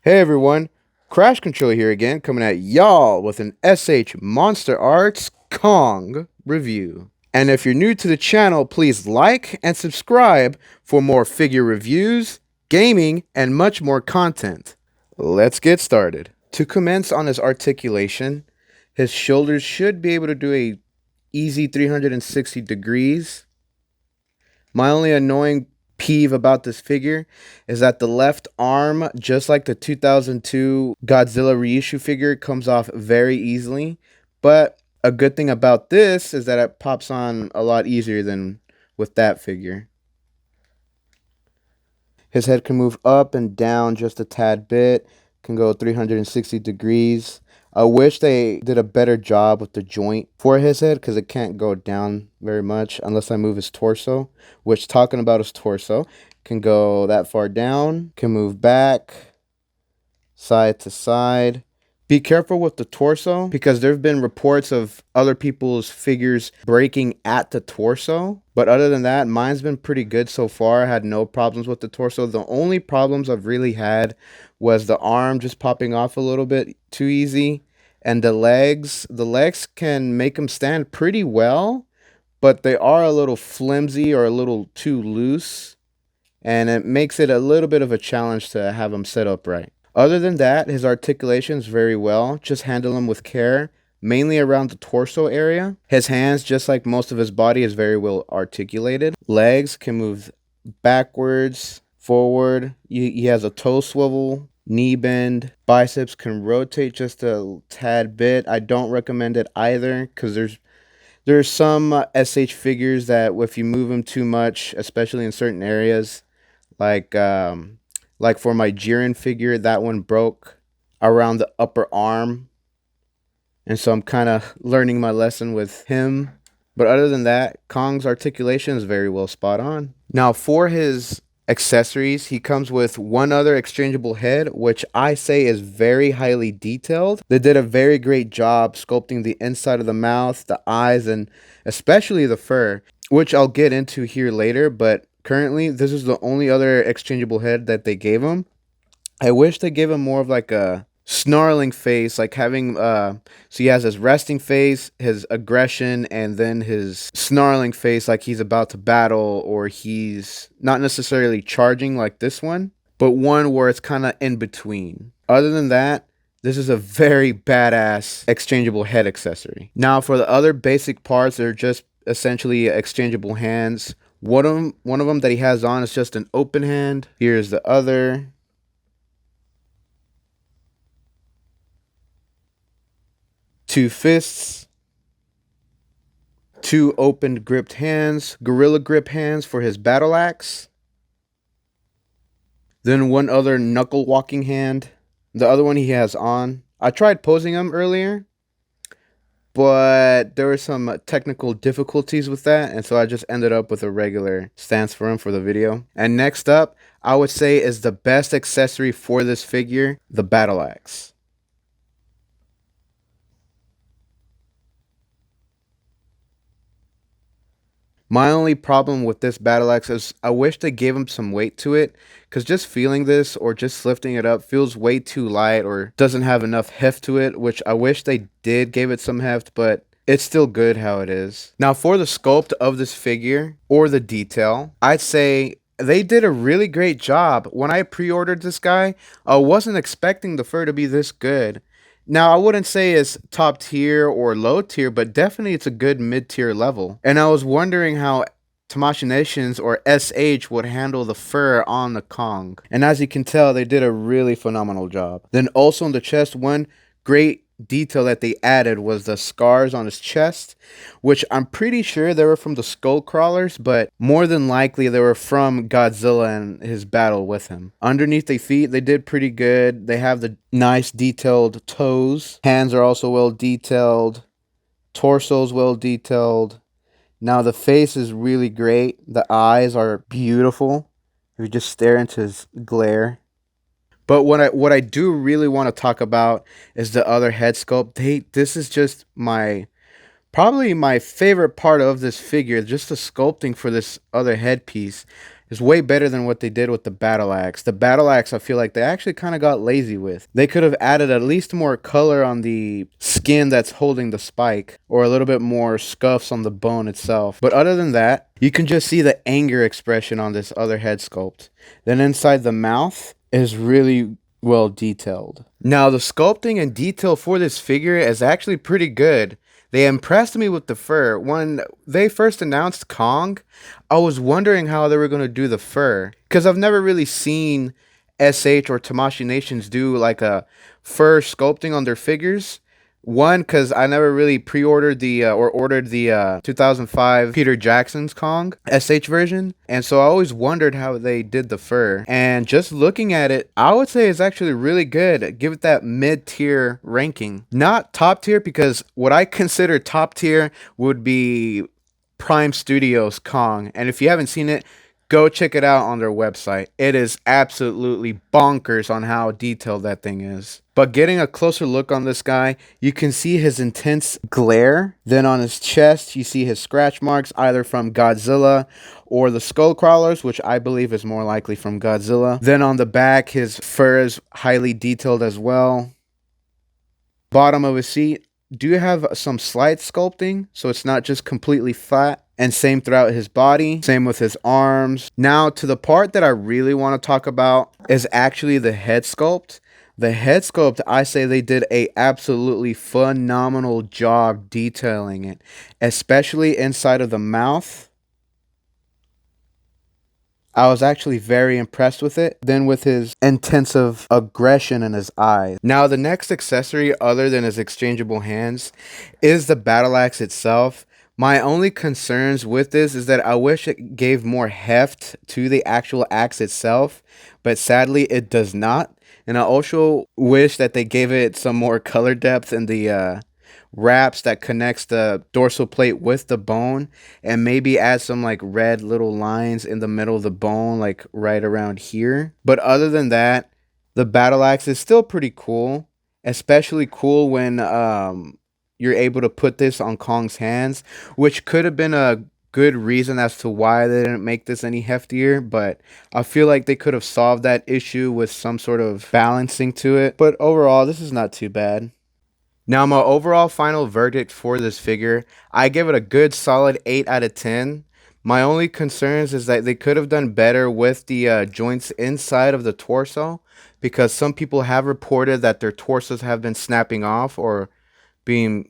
Hey everyone, Crash Control here again, coming at y'all with an MonsterArts Kong review. And if you're new to the channel, please like and subscribe for more figure reviews, gaming, and much more content. Let's get started. To commence on his articulation, his shoulders should be able to do a easy 360 degrees. My only annoying peeve about this figure is that the left arm, just like the 2002 Godzilla reissue figure, comes off very easily. But a good thing about this is that it pops on a lot easier than with that figure. His head can move up and down just a tad bit, can go 360 degrees. I wish they did a better job with the joint for his head because it can't go down very much unless I move his torso, which, talking about his torso, can go that far down, can move back, side to side. Be careful with the torso because there have been reports of other people's figures breaking at the torso. But other than that, mine's been pretty good so far. I had no problems with the torso. The only problems I've really had was the arm just popping off a little bit too easy. And the legs. The legs can make them stand pretty well, but they are a little flimsy or a little too loose. And it makes it a little bit of a challenge to have them set up right. Other than that, his articulation is very well. Just handle him with care, mainly around the torso area. His hands, just like most of his body, is very well articulated. Legs can move backwards, forward. He has a toe swivel, knee bend. Biceps can rotate just a tad bit. I don't recommend it either because there's some SH figures that if you move them too much, especially in certain areas, like for my Jiren figure, that one broke around the upper arm. And so I'm kind of learning my lesson with him. But other than that, Kong's articulation is very well spot on. Now, for his accessories, he comes with one other exchangeable head, which I say is very highly detailed. They did a very great job sculpting the inside of the mouth, the eyes, and especially the fur, which I'll get into here later. But currently, this is the only other exchangeable head that they gave him. I wish they gave him more of like a snarling face, like having so he has his resting face, his aggression, and then his snarling face like he's about to battle, or he's not necessarily charging like this one, but one where it's kind of in between. Other than that, this is a very badass exchangeable head accessory. Now for the other basic parts, they're just essentially exchangeable hands. One of them that he has on is just an open hand. Here's the other. Two fists, two open gripped hands, gorilla grip hands for his battle axe, then one other knuckle walking hand. The other one he has on. I tried posing him earlier, but there were some technical difficulties with that, and so I just ended up with a regular stance for him for the video. And next up, I would say is the best accessory for this figure, the battle axe. My only problem with this battle axe is I wish they gave him some weight to it, because just feeling this or just lifting it up feels way too light or doesn't have enough heft to it, which I wish they did give it some heft, but it's still good how it is. Now for the sculpt of this figure or the detail, I'd say they did a really great job. When I pre-ordered this guy, I wasn't expecting the fur to be this good. Now, I wouldn't say it's top tier or low tier, but definitely it's a good mid tier level. And I was wondering how Tamashii Nations or SH would handle the fur on the Kong. And as you can tell, they did a really phenomenal job. Then also in the chest, one great detail that they added was the scars on his chest, which I'm pretty sure they were from the skull crawlers, but more than likely they were from Godzilla and his battle with him. Underneath the feet, they did pretty good. They have the nice detailed toes. Hands are also well detailed. Torso's well detailed. Now the face is really great. The eyes are beautiful. If you just stare into his glare. But what I do really want to talk about is the other head sculpt. This is just probably my favorite part of this figure, just the sculpting for this other headpiece. is way better than what they did with the battle axe. The battle axe, I feel like they actually kind of got lazy with. They could have added at least more color on the skin that's holding the spike, or a little bit more scuffs on the bone itself. But other than that, you can just see the anger expression on this other head sculpt. Then inside the mouth is really well detailed. Now the sculpting and detail for this figure is actually pretty good. They impressed me with the fur. When they first announced Kong, I was wondering how they were going to do the fur, because I've never really seen SH or Tamashii Nations do like a fur sculpting on their figures. One, because I never really pre-ordered the or ordered the 2005 Peter Jackson's Kong SH version, and so I always wondered how they did the fur. And just looking at it, I would say it's actually really good. Give it that mid-tier ranking, not top tier, because what I consider top tier would be Prime Studios Kong, and if you haven't seen it, go check it out on their website. It is absolutely bonkers on how detailed that thing is. But getting a closer look on this guy, you can see his intense glare. Then on his chest, you see his scratch marks, either from Godzilla or the skull crawlers, which I believe is more likely from Godzilla. Then on the back, his fur is highly detailed as well. Bottom of his seat, do have some slight sculpting, so it's not just completely flat. And same throughout his body, same with his arms. Now to the part that I really want to talk about is actually the head sculpt. The head sculpt, I say they did a absolutely phenomenal job detailing it, especially inside of the mouth. I was actually very impressed with it. Then with his intensive aggression in his eyes. Now the next accessory other than his exchangeable hands is the battle axe itself. My only concerns with this is that I wish it gave more heft to the actual axe itself, but sadly it does not. And I also wish that they gave it some more color depth in the wraps that connects the dorsal plate with the bone, and maybe add some like red little lines in the middle of the bone, like right around here. But other than that, the battle axe is still pretty cool, especially cool when you're able to put this on Kong's hands, which could have been a good reason as to why they didn't make this any heftier, but I feel like they could have solved that issue with some sort of balancing to it. But overall, this is not too bad. Now, my overall final verdict for this figure, I give it a good solid 8 out of 10. My only concerns is that they could have done better with the joints inside of the torso, because some people have reported that their torsos have been snapping off or being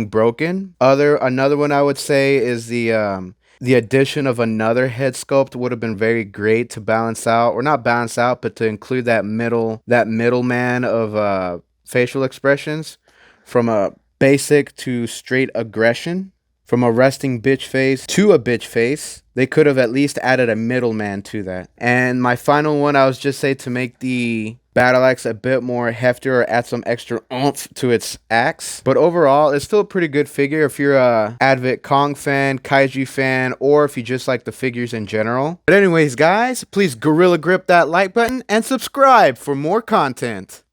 broken. Another one I would say is the addition of another head sculpt would have been very great to balance out, or not balance out, but to include that middleman of facial expressions, from a basic to straight aggression, from a resting bitch face to a bitch face. They could have at least added a middleman to that. And my final one, I was just say to make the battle axe a bit more heftier, or add some extra oomph to its axe. But overall, it's still a pretty good figure if you're a avid Kong fan, Kaiju fan, or if you just like the figures in general. But anyways, guys, please gorilla grip that like button and subscribe for more content.